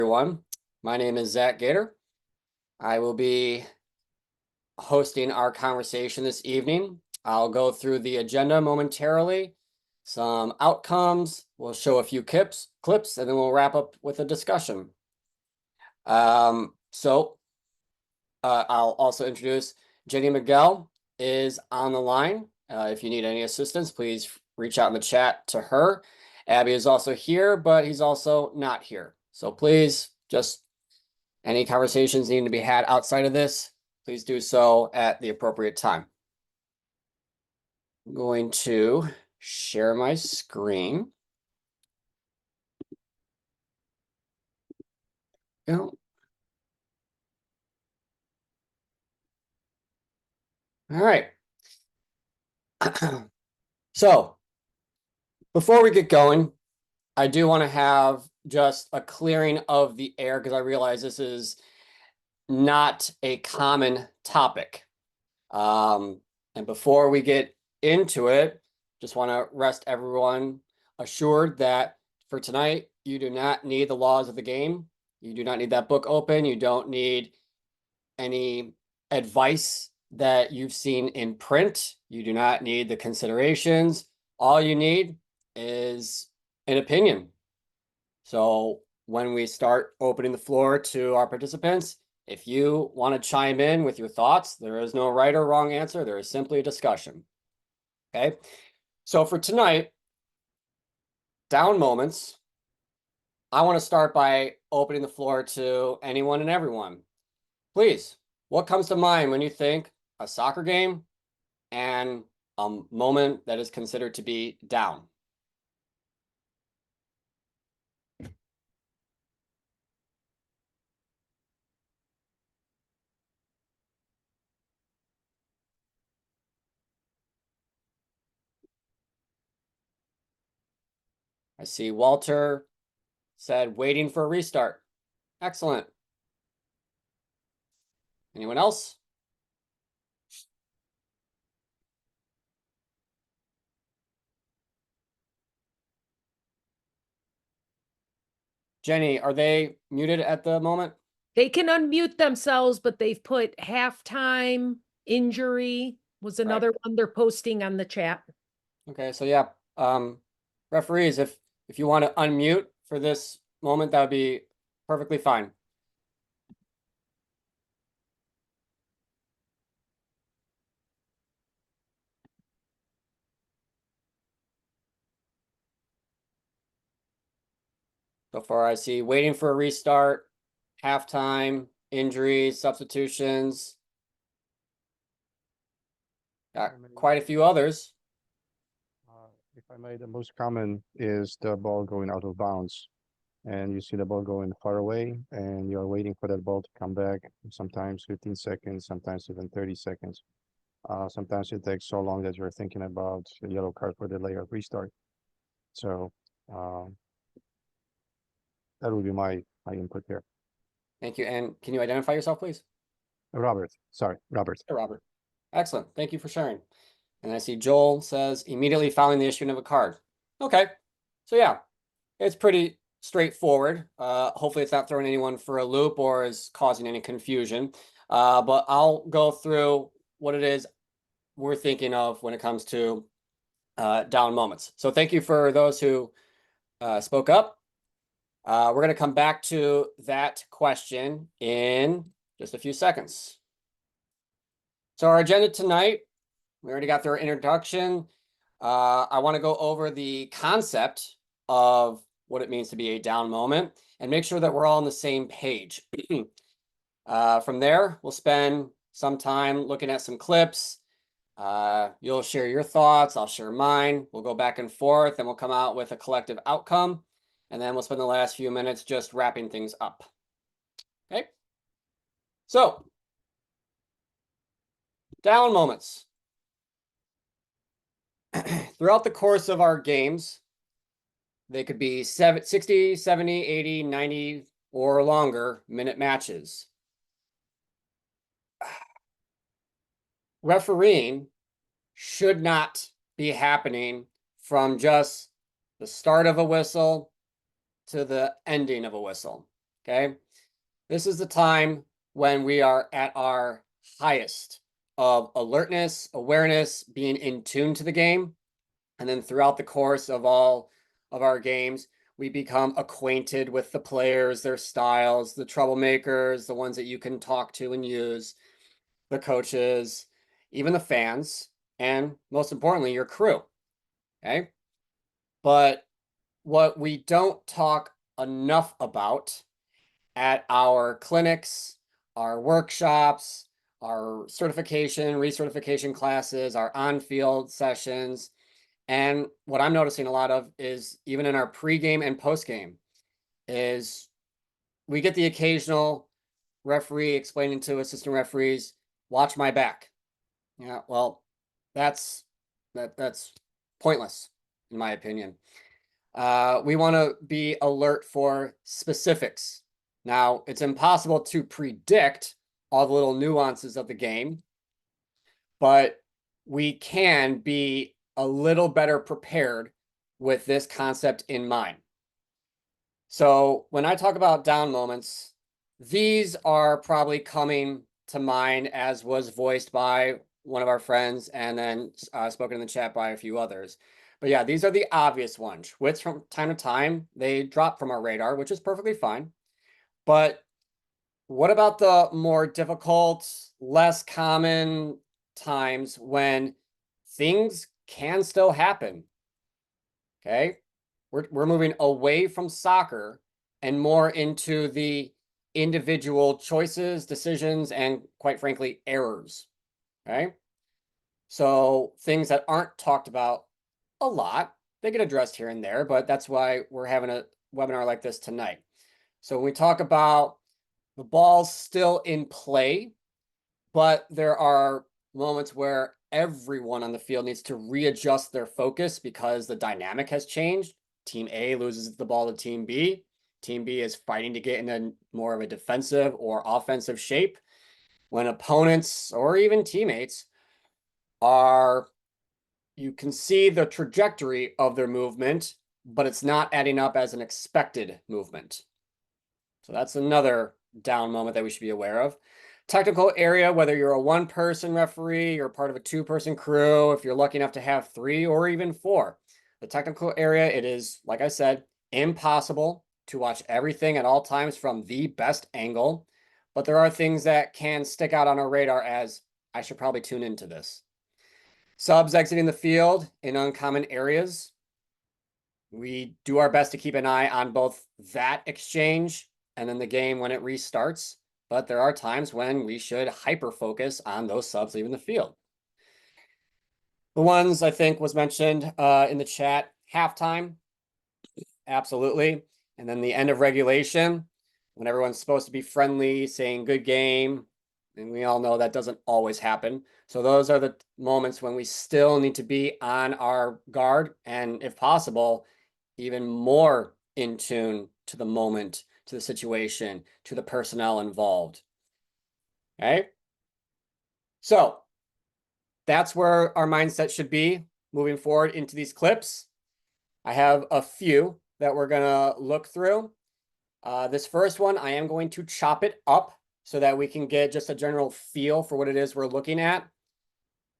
Everyone, my name is Zach Gaidar. I will be hosting our conversation this evening. I'll go through the agenda momentarily, some outcomes, we'll show a few clips, and then we'll wrap up with a discussion. I'll also introduce Jenny Miguel is on the line. If you need any assistance, please reach out in the chat to her. Abby is also here, but he's also not here. So please, just any conversations needing to be had outside of this, please do so at the appropriate time. I'm going to share my screen. Go. All right. So before we get going, I do want to have just a clearing of the air because I realize this is not a common topic. And before we get into it, just want to rest everyone assured that for tonight, you do not need the laws of the game. You do not need that book open. You don't need any advice that you've seen in print. You do not need the considerations. All you need is an opinion. So when we start opening the floor to our participants, if you want to chime in with your thoughts, there is no right or wrong answer. There is simply a discussion. Okay. So for tonight, down moments, I want to start by opening the floor to anyone and everyone. Please, what comes to mind when you think a soccer game and a moment that is considered to be down? I see Walter said waiting for a restart. Excellent. Anyone else? Jenny, are they muted at the moment? They can unmute themselves, but they've put halftime, injury was another one they're posting on the chat. Okay, so yeah, referees, if you want to unmute for this moment, that would be perfectly fine. So far, I see waiting for a restart, halftime, injuries, substitutions. Got quite a few others. If I may, the most common is the ball going out of bounds. And you see the ball going far away, and you're waiting for that ball to come back, sometimes 15 seconds, sometimes even 30 seconds. Sometimes it takes so long that you're thinking about a yellow card for delay of restart. So that would be my input here. Thank you. And can you identify yourself, please? Robert. Sorry, Robert. Hey, Robert. Excellent. Thank you for sharing. And I see Joel says immediately following the issuing of a card. Okay. So yeah, it's pretty straightforward. Hopefully it's not throwing anyone for a loop or is causing any confusion. But I'll go through what it is we're thinking of when it comes to down moments. So thank you for those who spoke up. We're going to come back to that question in just a few seconds. So our agenda tonight, we already got through our introduction. I want to go over the concept of what it means to be a down moment and make sure that we're all on the same page. From there, we'll spend some time looking at some clips. You'll share your thoughts, I'll share mine. We'll go back and forth and we'll come out with a collective outcome. And then we'll spend the last few minutes just wrapping things up. Okay. So, down moments. Throughout the course of our games, they could be 60, 70, 80, 90, or longer minute matches. Refereeing should not be happening from just the start of a whistle to the ending of a whistle. Okay. This is the time when we are at our highest of alertness, awareness, being in tune to the game. And then throughout the course of all of our games, we become acquainted with the players, their styles, the troublemakers, the ones that you can talk to and use, the coaches, even the fans, and most importantly, your crew. Okay. But what we don't talk enough about at our clinics, our workshops, our certification, recertification classes, our on-field sessions, and what I'm noticing a lot of is even in our pregame and postgame is we get the occasional referee explaining to assistant referees, watch my back. Yeah, well, that's pointless in my opinion. We want to be alert for specifics. Now, it's impossible to predict all the little nuances of the game, but we can be a little better prepared with this concept in mind. So when I talk about down moments, these are probably coming to mind as was voiced by one of our friends and then spoken in the chat by a few others. But yeah, these are the obvious ones, which from time to time, they drop from our radar, which is perfectly fine. But what about the more difficult, less common times when things can still happen? Okay. We're moving away from soccer and more into the individual choices, decisions, and quite frankly, errors. Okay. So things that aren't talked about a lot, they get addressed here and there, but that's why we're having a webinar like this tonight. So when we talk about the ball's still in play, but there are moments where everyone on the field needs to readjust their focus because the dynamic has changed. Team A loses the ball to Team B. Team B is fighting to get into more of a defensive or offensive shape. When opponents or even teammates are, you can see the trajectory of their movement, but it's not adding up as an expected movement. So that's another down moment that we should be aware of. Technical area, whether you're a one-person referee or part of a two-person crew, if you're lucky enough to have 3 or even 4. The technical area, it is, like I said, impossible to watch everything at all times from the best angle. But there are things that can stick out on our radar as I should probably tune into this. Subs exiting the field in uncommon areas. We do our best to keep an eye on both that exchange and then the game when it restarts. But there are times when we should hyper focus on those subs leaving the field. The ones I think was mentioned in the chat, halftime, absolutely. And then the end of regulation, when everyone's supposed to be friendly, saying good game. And we all know that doesn't always happen. So those are the moments when we still need to be on our guard and, if possible, even more in tune to the moment, to the situation, to the personnel involved. Okay. So that's where our mindset should be moving forward into these clips. I have a few that we're going to look through. This first one, I am going to chop it up so that we can get just a general feel for what it is we're looking at.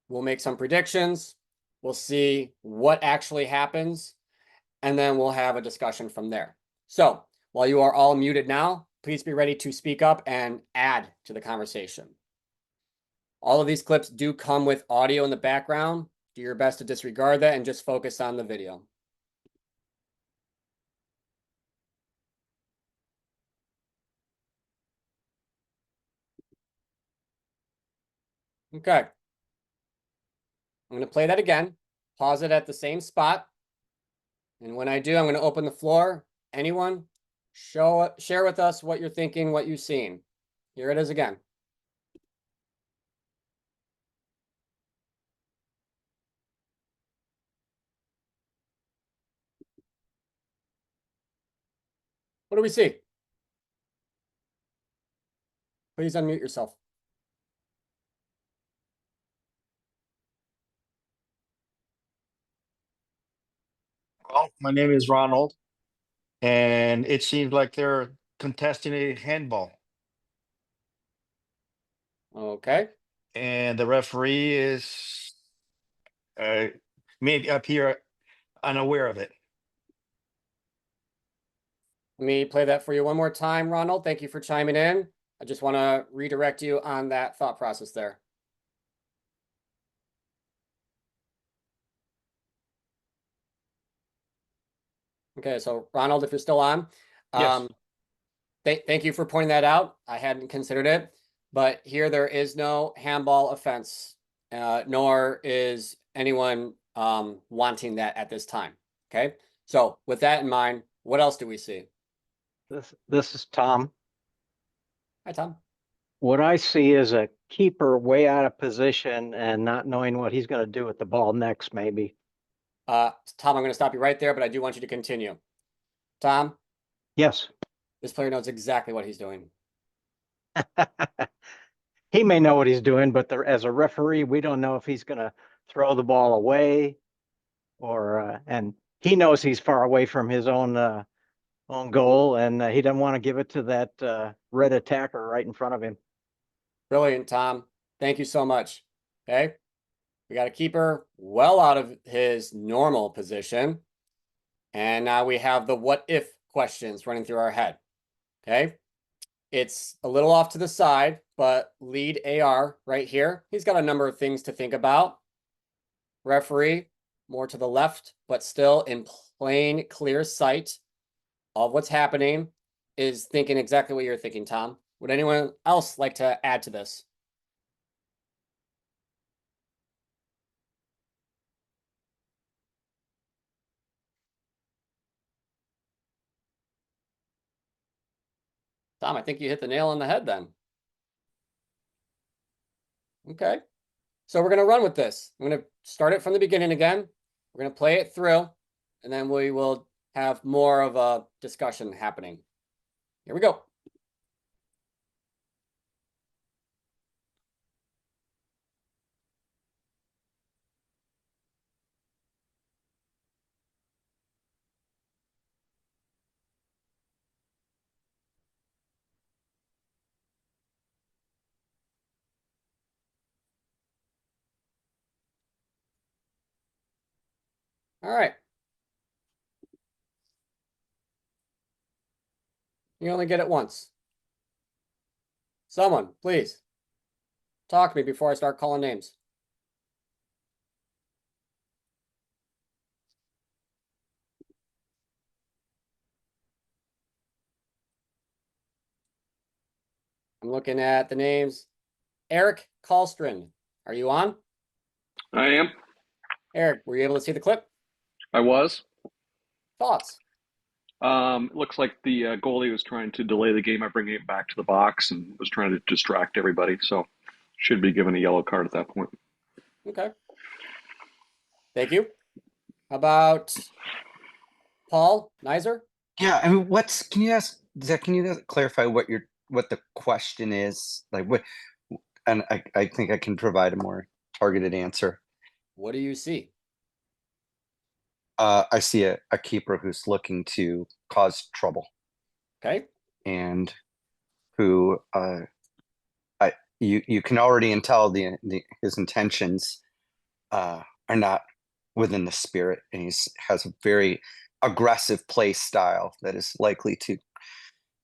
We'll make some predictions. We'll see what actually happens, and then we'll have a discussion from there. So while you are all muted now, please be ready to speak up and add to the conversation. All of these clips do come with audio in the background. Do your best to disregard that and just focus on the video. Okay. I'm going to play that again. Pause it at the same spot. And when I do, I'm going to open the floor. Anyone, share with us what you're thinking, what you've seen. Here it is again. What do we see? Please unmute yourself. Well, my name is Ronald, and it seems like they're contesting a handball, Okay. and the referee is maybe up here unaware of it. Let me play that for you one more time, Ronald. Thank you for chiming in. I just want to redirect you on that thought process there. Okay, so Ronald, if you're still on, Yes. thank you for pointing that out. I hadn't considered it, but here there is no handball offense, nor is anyone wanting that at this time. Okay, so with that in mind, what else do we see? This is Tom. Hi, Tom. What I see is a keeper way out of position and not knowing what he's going to do with the ball next, maybe. Tom, I'm going to stop you right there, but I do want you to continue. Tom, Yes. this player knows exactly what he's doing. He may know what he's doing, but as a referee, we don't know if he's going to throw the ball away or, and he knows he's far away from his own goal, and he doesn't want to give it to that red attacker right in front of him. Brilliant, Tom. Thank you so much. Okay. We got a keeper well out of his normal position. And now we have the what if questions running through our head. Okay. It's a little off to the side, but lead AR right here. He's got a number of things to think about. Referee, more to the left, but still in plain, clear sight of what's happening, is thinking exactly what you're thinking, Tom. Would anyone else like to add to this? Tom, I think you hit the nail on the head then. Okay. So we're going to run with this. I'm going to start it from the beginning again. We're going to play it through, and then we will have more of a discussion happening. Here we go. All right. You only get it once. Someone, please, talk to me before I start calling names. I'm looking at the names. Eric Kallstrand, are you on? I am. Eric, were you able to see the clip? I was. Thoughts? Looks like the goalie was trying to delay the game by bringing it back to the box and was trying to distract everybody. So should be given a yellow card at that point. Okay. Thank you. How about Paul Nizer? Yeah, I mean, can you ask Zach? Can you clarify what the question is? Like what? And I think I can provide a more targeted answer. What do you see? I see a keeper who's looking to cause trouble Okay. and who you can already tell his intentions are not within the spirit, and he has a very aggressive play style that is likely to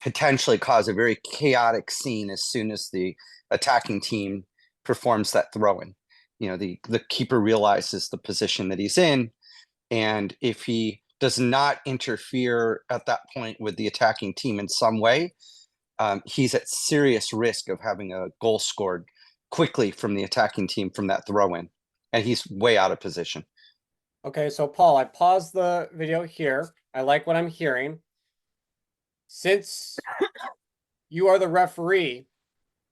potentially cause a very chaotic scene as soon as the attacking team performs that throw-in. You know, the keeper realizes the position that he's in, and if he does not interfere at that point with the attacking team in some way, he's at serious risk of having a goal scored quickly from the attacking team from that throw-in, and he's way out of position. Okay, so Paul, I paused the video here. I like what I'm hearing. Since you are the referee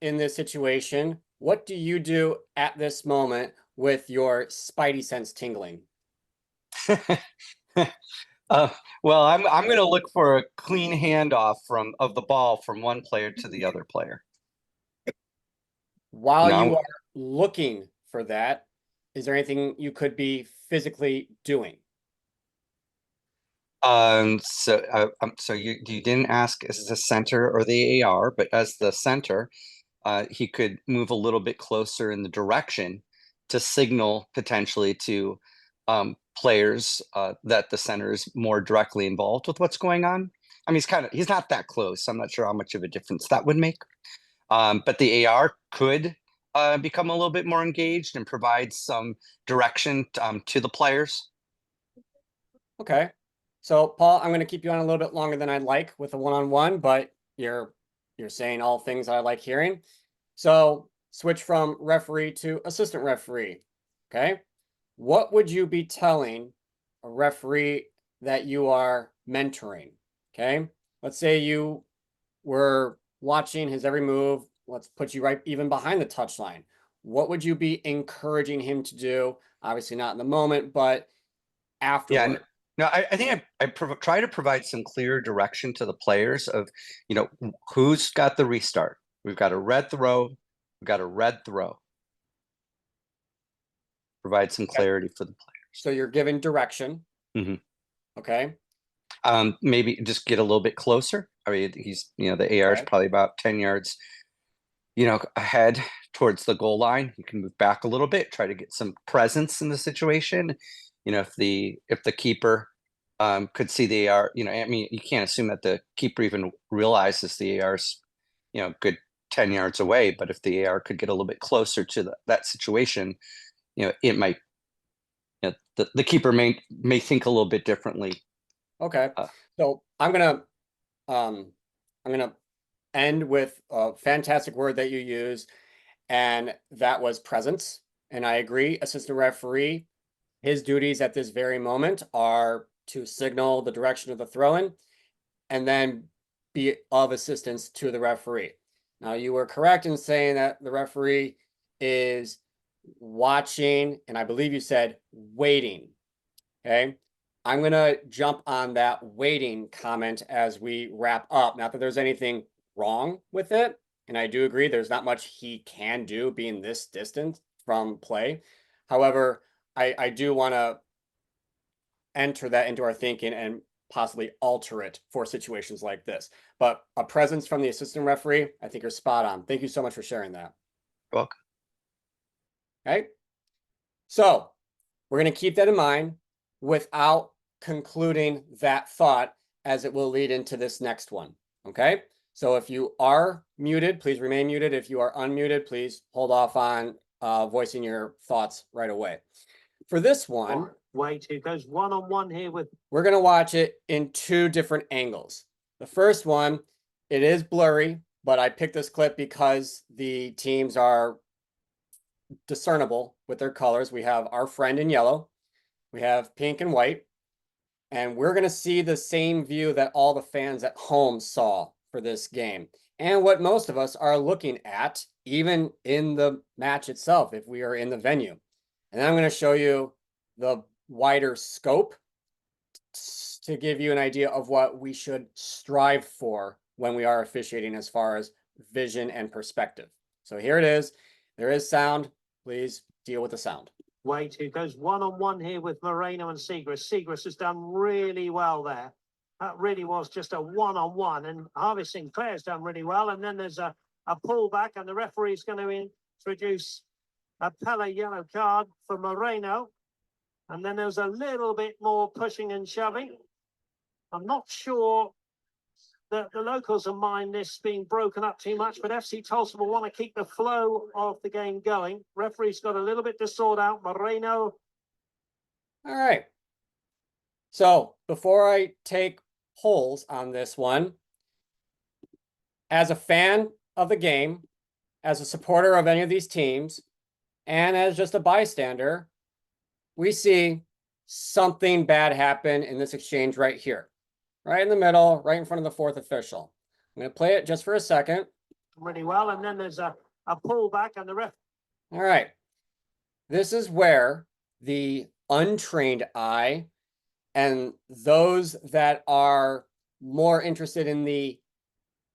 in this situation, what do you do at this moment with your spidey sense tingling? Well, I'm going to look for a clean handoff of the ball from one player to the other player. While No. you are looking for that, is there anything you could be physically doing? So you didn't ask as the center or the AR, but as the center, he could move a little bit closer in the direction to signal potentially to players that the center is more directly involved with what's going on. I mean, he's not that close. I'm not sure how much of a difference that would make. But the AR could become a little bit more engaged and provide some direction to the players. Okay. So Paul, I'm going to keep you on a little bit longer than I'd like with a one-on-one, but you're saying all things I like hearing. So switch from referee to assistant referee. Okay. What would you be telling a referee that you are mentoring? Okay. Let's say you were watching his every move. Let's put you right even behind the touchline. What would you be encouraging him to do? Obviously not in the moment, but afterward. Yeah. No, I think I try to provide some clear direction to the players of, who's got the restart. We've got a red throw. We've got a red throw. Provide some clarity for the players. So you're giving direction. Mhm. Okay. Maybe just get a little bit closer. I mean, the AR is Okay. probably about 10 yards, ahead towards the goal line. You can move back a little bit, try to get some presence in the situation. If the keeper could see the AR, I mean, you can't assume that the keeper even realizes the AR's, good 10 yards away. But if the AR could get a little bit closer to that situation, it might, the keeper may think a little bit differently. Okay. So I'm gonna end with a fantastic word that you use, and that was presence. And I agree, assistant referee, his duties at this very moment are to signal the direction of the throw-in and then be of assistance to the referee. Now, you were correct in saying that the referee is watching, and I believe you said waiting. Okay. I'm going to jump on that waiting comment as we wrap up. Not that there's anything wrong with it. And I do agree there's not much he can do being this distant from play. However, I do want to enter that into our thinking and possibly alter it for situations like this. But a presence from the assistant referee, I think you're spot on. Thank you so much for sharing that. You're welcome. Okay. So we're going to keep that in mind without concluding that thought, as it will lead into this next one. Okay. So if you are muted, please remain muted. If you are unmuted, please hold off on voicing your thoughts right away. For this one, wait, it goes one-on-one here with. We're going to watch it in two different angles. The first one, it is blurry, but I picked this clip because the teams are discernible with their colors. We have our friend in yellow, we have pink and white, and we're going to see the same view that all the fans at home saw for this game, and what most of us are looking at, even in the match itself, if we are in the venue. And then I'm going to show you the wider scope to give you an idea of what we should strive for when we are officiating as far as vision and perspective. So here it is. There is sound. Please deal with the sound. Wait, it goes one-on-one here with Moreno and Segrist. Segrist has done really well there. That really was just a one-on-one, and Harvey Sinclair's done really well. And then there's a pullback, and the referee's going to introduce a Pele yellow card for Moreno. And then there's a little bit more pushing and shoving. I'm not sure that the locals will mind this being broken up too much, but FC Tulsa will want to keep the flow of the game going. Referee's got a little bit to sort out. Moreno. All right. So before I take polls on this one, as a fan of the game, as a supporter of any of these teams, and as just a bystander, we see something bad happen in this exchange right here, right in the middle, right in front of the fourth official. I'm going to play it just for a second. Really well. And then there's a pullback, and the ref. All right. This is where the untrained eye and those that are more interested in the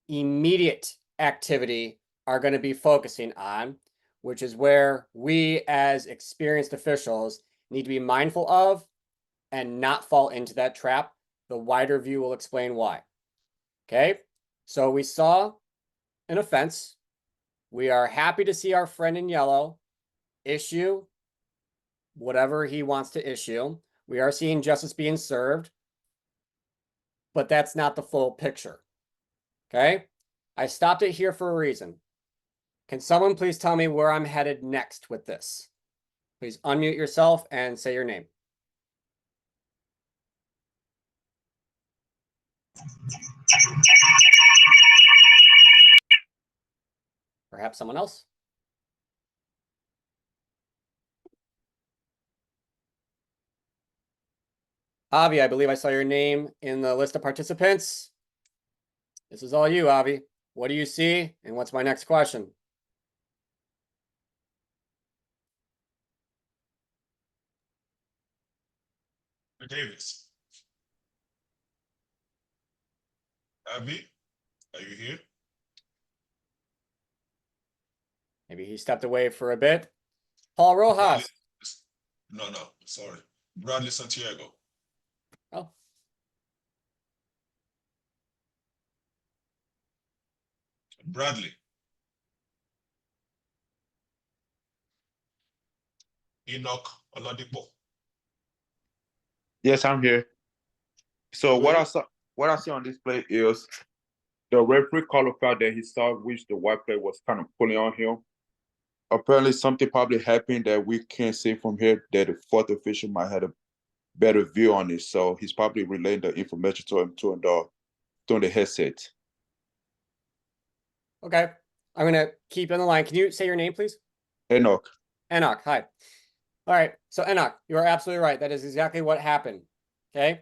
immediate activity are going to be focusing on, which is where we as experienced officials need to be mindful of and not fall into that trap. The wider view will explain why. Okay, so we saw an offense. We are happy to see our friend in yellow issue whatever he wants to issue. We are seeing justice being served, but that's not the full picture. Okay, I stopped it here for a reason. Can someone please tell me where I'm headed next with this? Please unmute yourself and say your name. Perhaps someone else? Avi, I believe I saw your name in the list of participants. This is all you, Avi. What do you see? And what's my next question? Davis. Abby, are you here? Maybe he stepped away for a bit. Paul Rojas. No, sorry. Bradley Santiago. Oh. Bradley. Enoch Oladipo. Yes, I'm here. So what I see on this play is the referee called a foul that he saw, which the white player was kind of pulling on him. Apparently, something probably happened that we can't see from here that the fourth official might have a better view on it. So he's probably relaying the information to him through the headset. Okay. I'm going to keep in the line. Can you say your name, please? Enoch. Enoch, hi. All right. So Enoch, you are absolutely right. That is exactly what happened. Okay.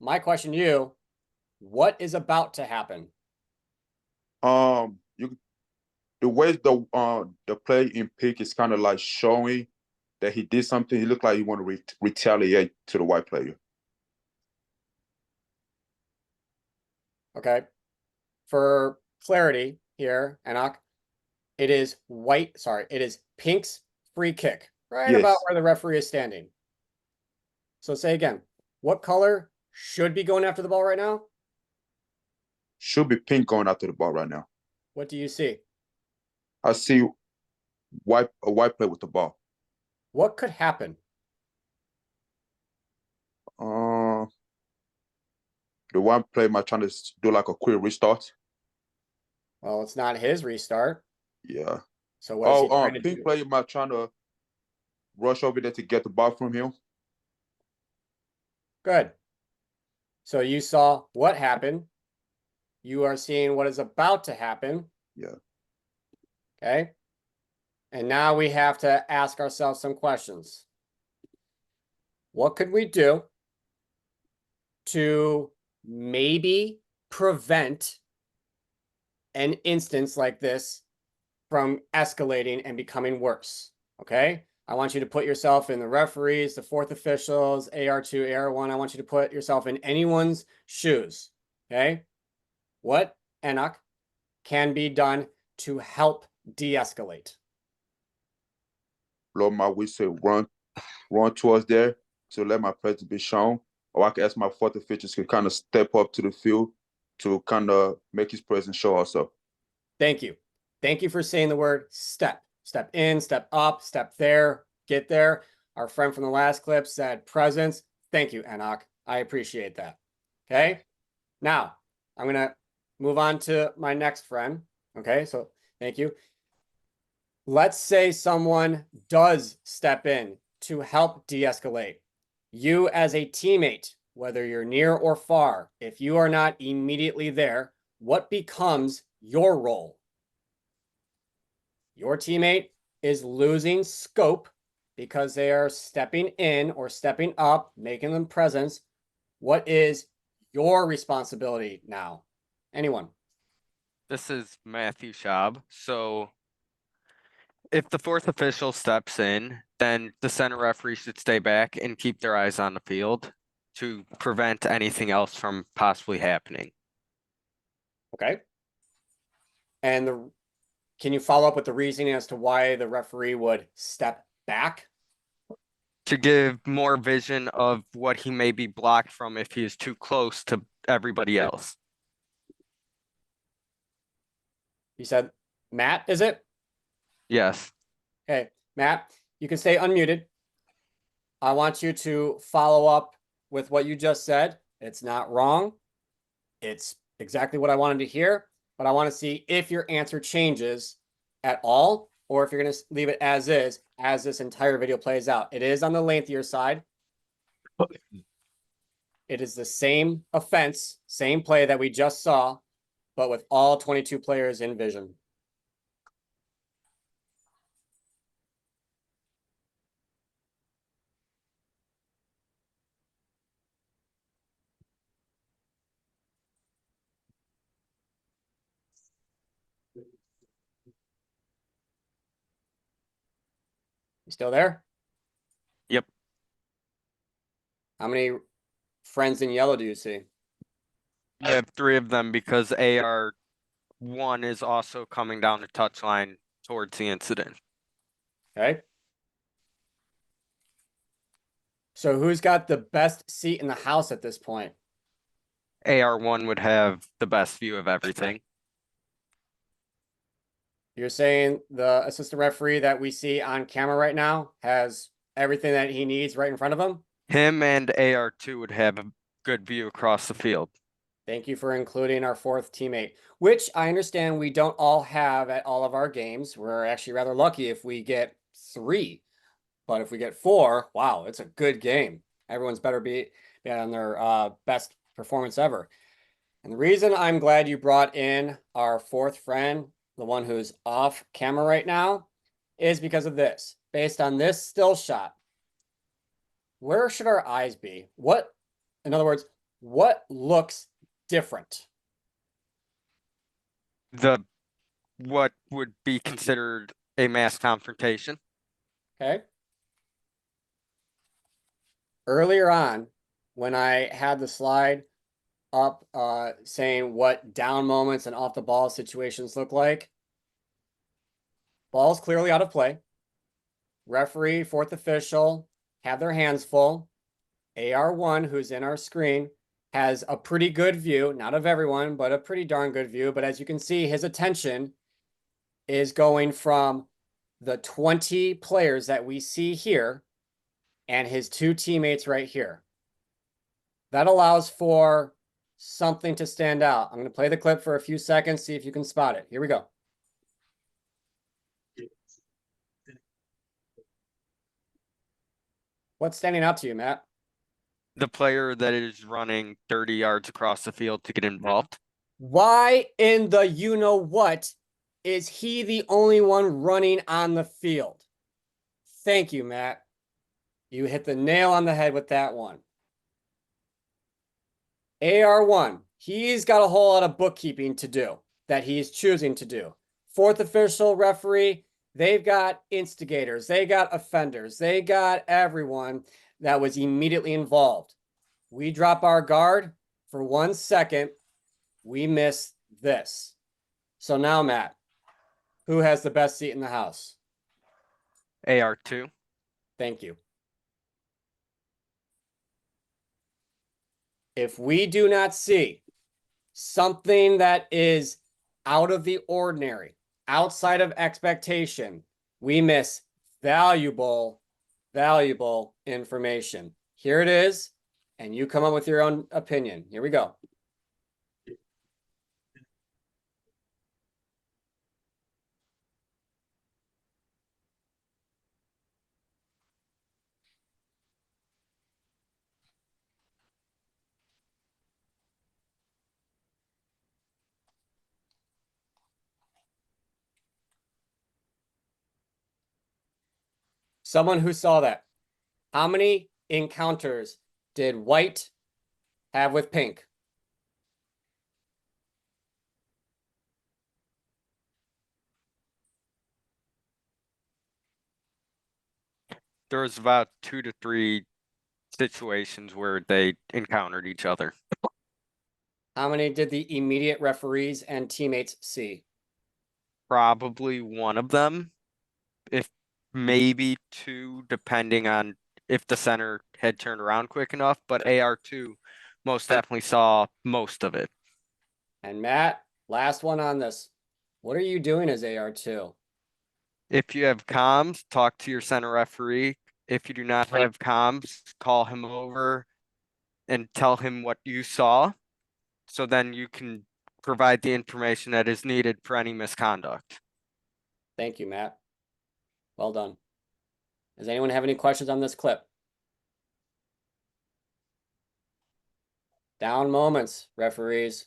My question to you, what is about to happen? The way the play in pick is kind of like showing that he did something. He looked like he wanted to retaliate to the white player. Okay. For clarity here, Enoch, it is Pink's free kick, right about where the referee is standing. So say again, what color should be going after the ball right now? Should be Pink going after the ball right now. What do you see? I see a white player with the ball. What could happen? The one player might trying to do like a quick restart. Well, it's not his restart. Yeah. So what is he trying to Pink do? player might trying to rush over there to get the ball from him. Good. So you saw what happened. You are seeing what is about to happen. Yeah. Okay. And now we have to ask ourselves some questions. What could we do to maybe prevent an instance like this from escalating and becoming worse? Okay. I want you to put yourself in the referees, the fourth officials, AR2, AR1. I want you to put yourself in anyone's shoes. Okay. What, Enoch, can be done to help de-escalate? Blow my whistle, run towards there to let my presence be shown. Or I can ask my fourth officials to kind of step up to the field to kind of make his presence show also. Thank you. Thank you for saying the word step. Step in, step up, step there, get there. Our friend from the last clip said presence. Thank you, Enoch. I appreciate that. Okay. Now, I'm going to move on to my next friend. Okay. So thank you. Let's say someone does step in to help de-escalate. You as a teammate, whether you're near or far, if you are not immediately there, what becomes your role? Your teammate is losing scope because they are stepping in or stepping up, making them presence. What is your responsibility now? Anyone? This is Matthew Schaub. So if the fourth official steps in, then the center referee should stay back and keep their eyes on the field to prevent anything else from possibly happening. Okay. And can you follow up with the reasoning as to why the referee would step back? To give more vision of what he may be blocked from if he is too close to everybody else. You said Matt, is it? Yes. Okay, Matt, you can stay unmuted. I want you to follow up with what you just said. It's not wrong. It's exactly what I wanted to hear, but I want to see if your answer changes at all, or if you're going to leave it as is, as this entire video plays out. It is on the lengthier side. It is the same offense, same play that we just saw, but with all 22 players in vision. You still there? Yep. How many friends in yellow do you see? I have 3 of them because AR1 is also coming down the touchline towards the incident. Okay. So who's got the best seat in the house at this point? AR1 would have the best view of everything. You're saying the assistant referee that we see on camera right now has everything that he needs right in front of him? Him and AR2 would have a good view across the field. Thank you for including our 4th teammate, which I understand we don't all have at all of our games. We're actually rather lucky if we get 3, but if we get 4, wow, it's a good game. Everyone's better be on their best performance ever. And the reason I'm glad you brought in our 4th friend, the one who's off camera right now, is because of this. Based on this still shot, where should our eyes be? In other words, what looks different? What would be considered a mass confrontation. Okay. Earlier on, when I had the slide up saying what down moments and off the ball situations look like, ball's clearly out of play. Referee, 4th official have their hands full. AR1, who's in our screen, has a pretty good view, not of everyone, but a pretty darn good view. But as you can see, his attention is going from the 20 players that we see here and his 2 teammates right here. That allows for something to stand out. I'm going to play the clip for a few seconds, see if you can spot it. Here we go. What's standing out to you, Matt? The player that is running 30 yards across the field to get involved. Why in the you-know-what is he the only one running on the field? Thank you, Matt. You hit the nail on the head with that one. AR1, he's got a whole lot of bookkeeping to do that he's choosing to do. 4th official referee, they've got instigators, they got offenders, they got everyone that was immediately involved. We drop our guard for 1 second, we miss this. So now, Matt, who has the best seat in the house? AR2. Thank you. If we do not see something that is out of the ordinary, outside of expectation, we miss valuable information. Here it is, and you come up with your own opinion. Here we go. Someone who saw that. How many encounters did white have with pink? There was about 2 to 3 situations where they encountered each other. How many did the immediate referees and teammates see? Probably one of them, if maybe 2, depending on if the center had turned around quick enough, but AR2 most definitely saw most of it. And Matt, last one on this. What are you doing as AR2? If you have comms, talk to your center referee. If you do not have comms, call him over and tell him what you saw. So then you can provide the information that is needed for any misconduct. Thank you, Matt. Well done. Does anyone have any questions on this clip? Down moments, referees.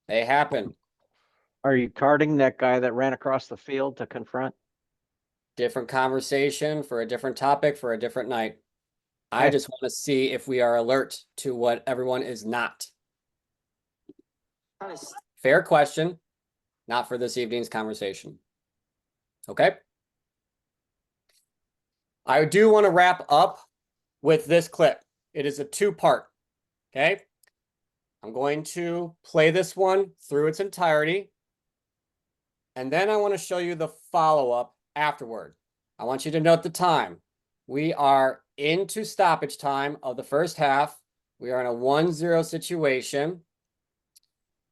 They happen. Are you carding that guy that ran across the field to confront? Different conversation for a different topic for a different night. I Okay. just want to see if we are alert to what everyone is not. Fair question, not for this evening's conversation. Okay. I do want to wrap up with this clip. It is a two-part. Okay. I'm going to play this one through its entirety. And then I want to show you the follow-up afterward. I want you to note the time. We are into stoppage time of the first half. We are in a 1-0 situation.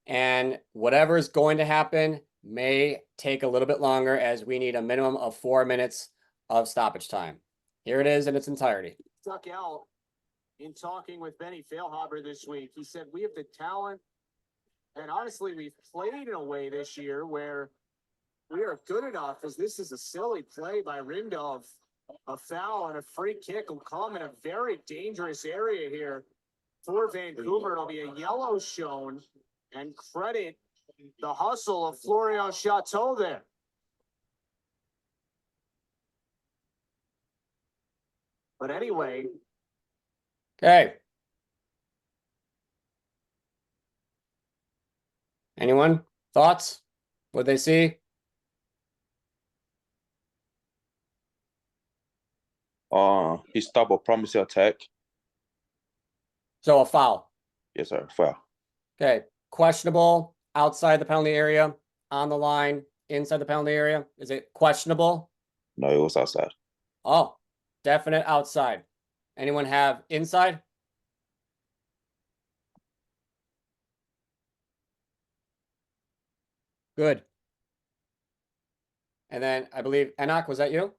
And whatever is going to happen may take a little bit longer, as we need a minimum of 4 minutes of stoppage time. Here it is in its entirety. Stuck out in talking with Benny Failhaber this week. He said, we have the talent, and honestly, we've played in a way this year where we are good enough, as this is a silly play by Rindov. A foul and a free kick will come in a very dangerous area here for Vancouver. It'll be a yellow shown, and credit the hustle of Florian Chateau there. But anyway. Okay. Anyone? Thoughts? What they see? He stopped a promising attack. So a foul. Yes, sir. Foul. Okay. Questionable outside the penalty area, on the line, inside the penalty area. Is it questionable? No, it was outside. Oh, definite outside. Anyone have inside? Good. And then I believe Enoch, was that you?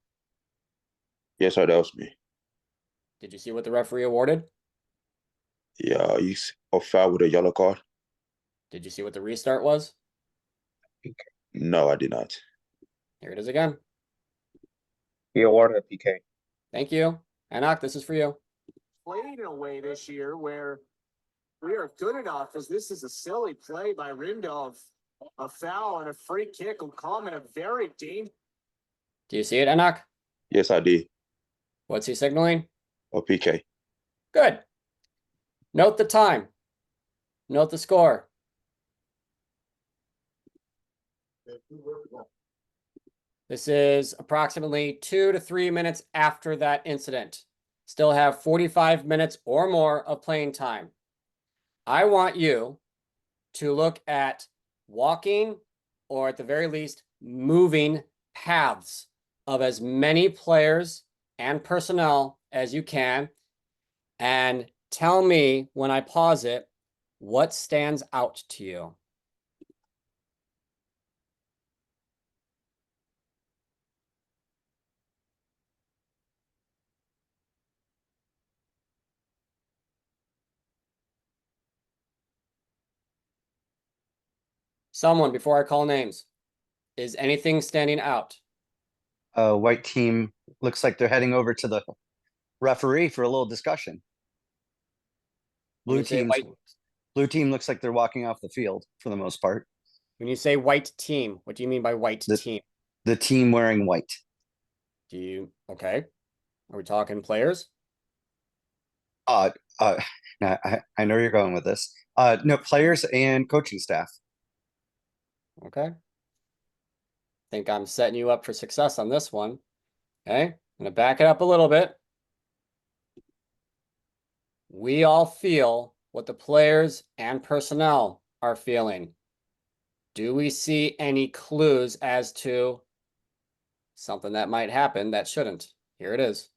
Yes, sir. That was me. Did you see what the referee awarded? Yeah, he's a foul with a yellow card. Did you see what the restart was? No, I did not. Here it is again. He awarded a PK. Thank you. Enoch, this is for you. Played in a way this year where we are good enough, as this is a silly play by Rindov. A foul and a free kick will come in a very dangerous. Do you see it, Enoch? Yes, I did. What's he signaling? A PK. Good. Note the time. Note the score. This is approximately 2 to 3 minutes after that incident. Still have 45 minutes or more of playing time. I want you to look at walking, or at the very least, moving paths of as many players and personnel as you can, and tell me when I pause it, what stands out to you. Someone, before I call names, is anything standing out? White team looks like they're heading over to the referee for a little discussion. When you say white, Blue team looks like they're walking off the field for the most part. when you say white team, what do you mean by white team? The team wearing white. Do you, okay. Are we talking players? Now I know you're going with this. No, players and coaching staff. Okay. Think I'm setting you up for success on this one. Okay. I'm gonna back it up a little bit. We all feel what the players and personnel are feeling. Do we see any clues as to something that might happen that shouldn't? Here it is.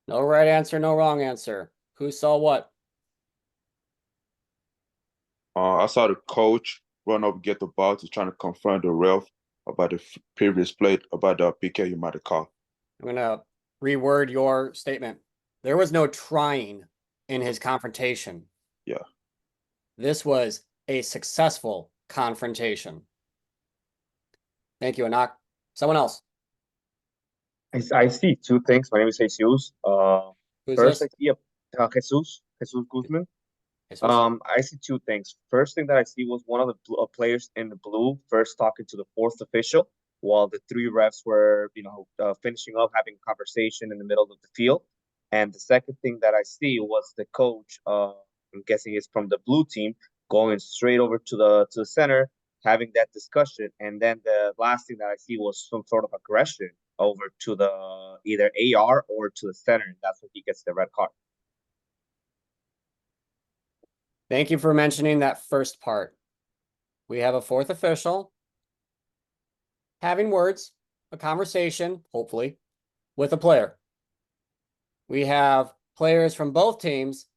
No right answer, no wrong answer. Who saw what? I saw the coach run up, get the ball to trying to confront the ref about the previous play about the PK you might have called. I'm gonna reword your statement. There was no trying in his confrontation. Yeah. This was a successful confrontation. Thank you, Anak. Someone else. I see two things. My name is Jesus. Who's First, this? I see Jesus Guzman. Jesus? I see two things. First thing that I see was one of the players in the blue first talking to the fourth official, while the three refs were, finishing up having a conversation in the middle of the field. And the second thing that I see was the coach. I'm guessing it's from the blue team, going straight over to the center, having that discussion. And then the last thing that I see was some sort of aggression over to the either AR or to the center, and that's when he gets the red card. Thank you for mentioning that first part. We have a fourth official having words, a conversation, hopefully, with a player. We have players from both teams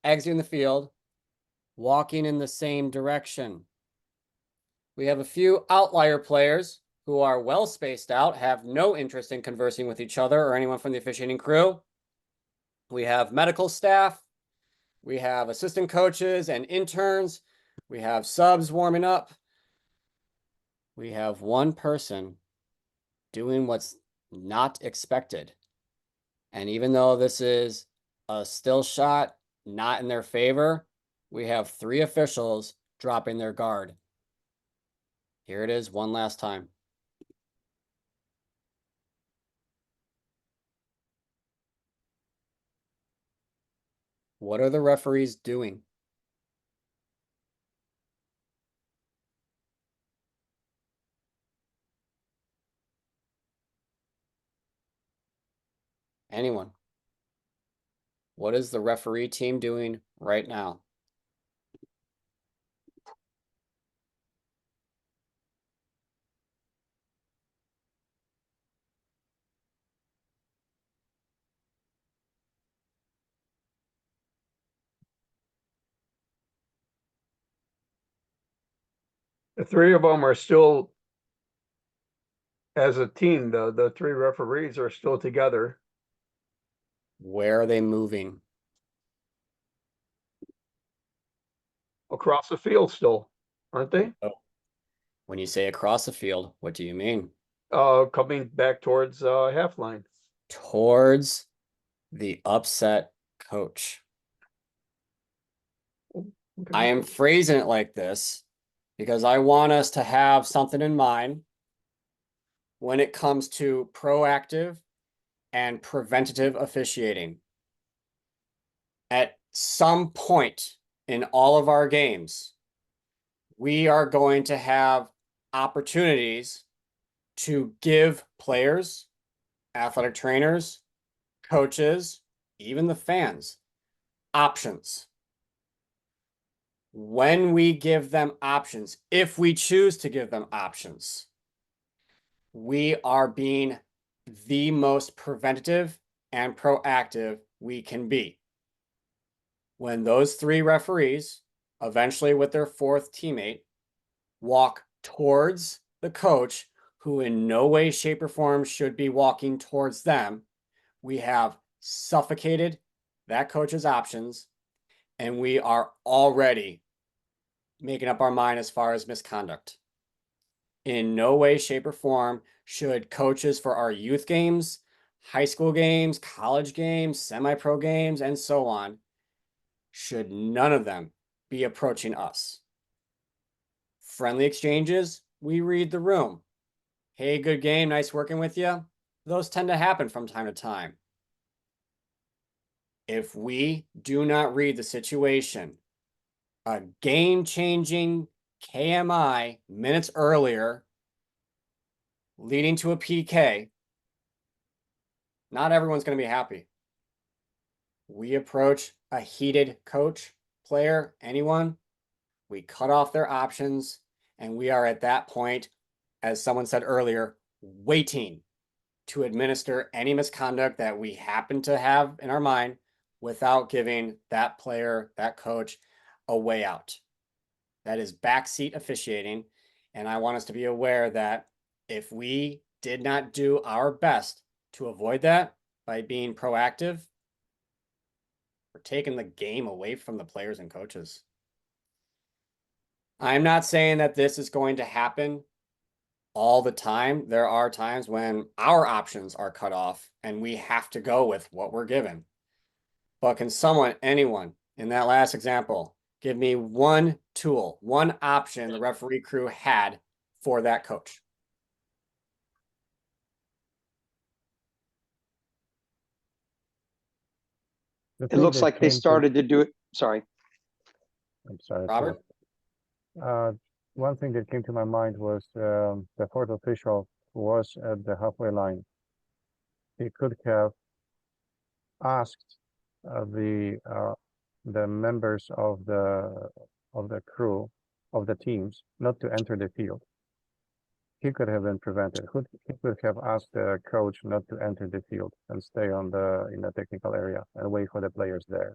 exiting the field, walking in the same direction. We have a few outlier players who are well spaced out, have no interest in conversing with each other or anyone from the officiating crew. We have medical staff. We have assistant coaches and interns. We have subs warming up. We have one person doing what's not expected. And even though this is a still shot, not in their favor, we have three officials dropping their guard. Here it is one last time. What are the referees doing? Anyone? What is the referee team doing right now? The three of them are still, as a team, the three referees are still together. Where are they moving? Across the field still, aren't they? Oh. When you say across the field, what do you mean? Coming back towards half line. Towards the upset coach. Okay. I am phrasing it like this because I want us to have something in mind when it comes to proactive and preventative officiating. At some point in all of our games, we are going to have opportunities to give players, athletic trainers, coaches, even the fans, options. When we give them options, if we choose to give them options, we are being the most preventative and proactive we can be. When those three referees, eventually with their fourth teammate, walk towards the coach, who in no way, shape, or form should be walking towards them, we have suffocated that coach's options, and we are already making up our mind as far as misconduct. In no way, shape, or form should coaches for our youth games, high school games, college games, semi-pro games, and so on, should none of them be approaching us. Friendly exchanges, we read the room. Hey, good game, nice working with you. Those tend to happen from time to time. If we do not read the situation, a game-changing KMI minutes earlier, leading to a PK, not everyone's going to be happy. We approach a heated coach, player, anyone, we cut off their options, and we are at that point, as someone said earlier, waiting to administer any misconduct that we happen to have in our mind without giving that player, that coach, a way out. That is backseat officiating. And I want us to be aware that if we did not do our best to avoid that by being proactive, we're taking the game away from the players and coaches. I'm not saying that this is going to happen all the time. There are times when our options are cut off and we have to go with what we're given. But can someone, anyone in that last example, give me one tool, one option the referee crew had for that coach? The It thing looks that like they came to- started to do it. Sorry. I'm sorry, Robert? one thing that came to my mind was the fourth official was at the halfway line. He could have asked the members of the crew of the teams not to enter the field. He could have been prevented. He could have asked the coach not to enter the field and stay in the technical area and wait for the players there.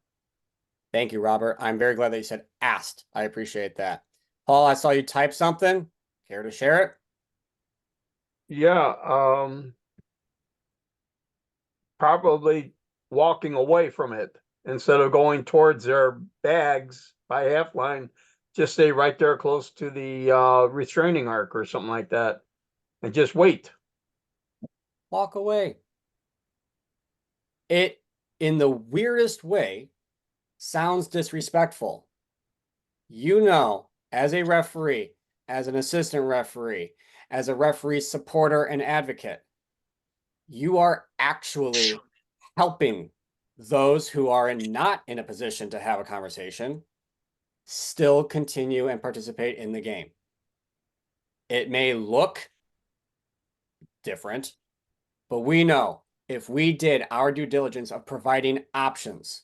Thank you, Robert. I'm very glad that you said asked. I appreciate that. Paul, I saw you type something. Care to share it? Yeah, probably walking away from it instead of going towards their bags by half line. Just stay right there close to the restraining arc or something like that, and just wait. Walk away. It, in the weirdest way, sounds disrespectful. You know, as a referee, as an assistant referee, as a referee supporter and advocate, you are actually helping those who are not in a position to have a conversation still continue and participate in the game. It may look different, but we know if we did our due diligence of providing options,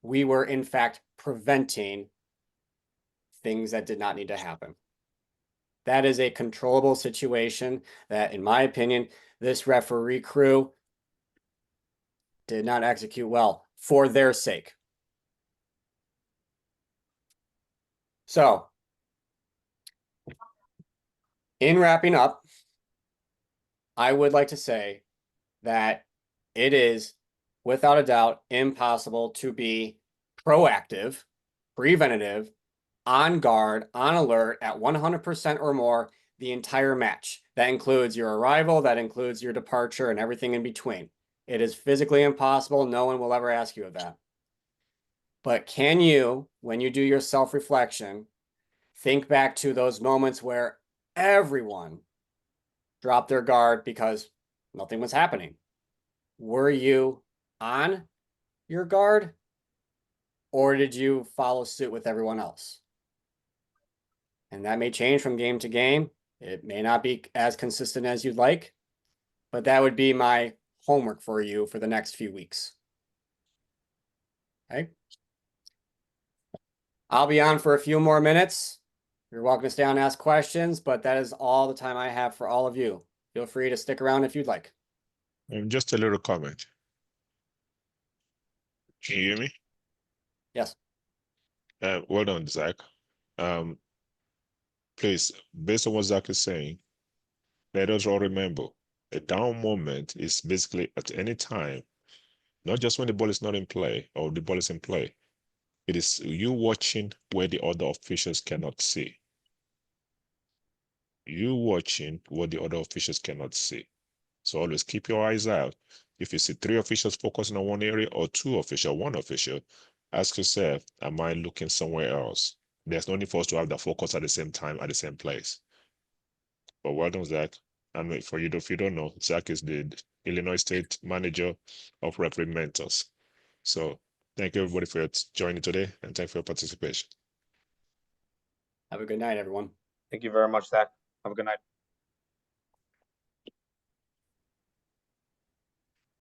we were in fact preventing things that did not need to happen. That is a controllable situation that, in my opinion, this referee crew did not execute well for their sake. So, in wrapping up, I would like to say that it is, without a doubt, impossible to be proactive, preventative, on guard, on alert at 100% or more the entire match. That includes your arrival, that includes your departure, and everything in between. It is physically impossible. No one will ever ask you of that. But can you, when you do your self-reflection, think back to those moments where everyone dropped their guard because nothing was happening? Were you on your guard, or did you follow suit with everyone else? And that may change from game to game. It may not be as consistent as you'd like, but that would be my homework for you for the next few weeks. Okay. I'll be on for a few more minutes. You're welcome to stay on and ask questions, but that is all the time I have for all of you. Feel free to stick around if you'd like. Just a little comment. Can you hear me? Yes. Well done, Zach. Please, based on what Zach is saying, let us all remember a down moment is basically at any time, not just when the ball is not in play or the ball is in play. It is you watching where the other officials cannot see. You watching what the other officials cannot see. So always keep your eyes out. If you see 3 officials focusing on one area or 2 officials, 1 official, ask yourself, am I looking somewhere else? There's no need for us to have the focus at the same time, at the same place. But well done, Zach. And for you, if you don't know, Zach is the Illinois State Manager of Referee Mentors. So thank you everybody for joining today, and thank you for your participation. Have a good night, everyone. Thank you very much, Zach. Have a good night.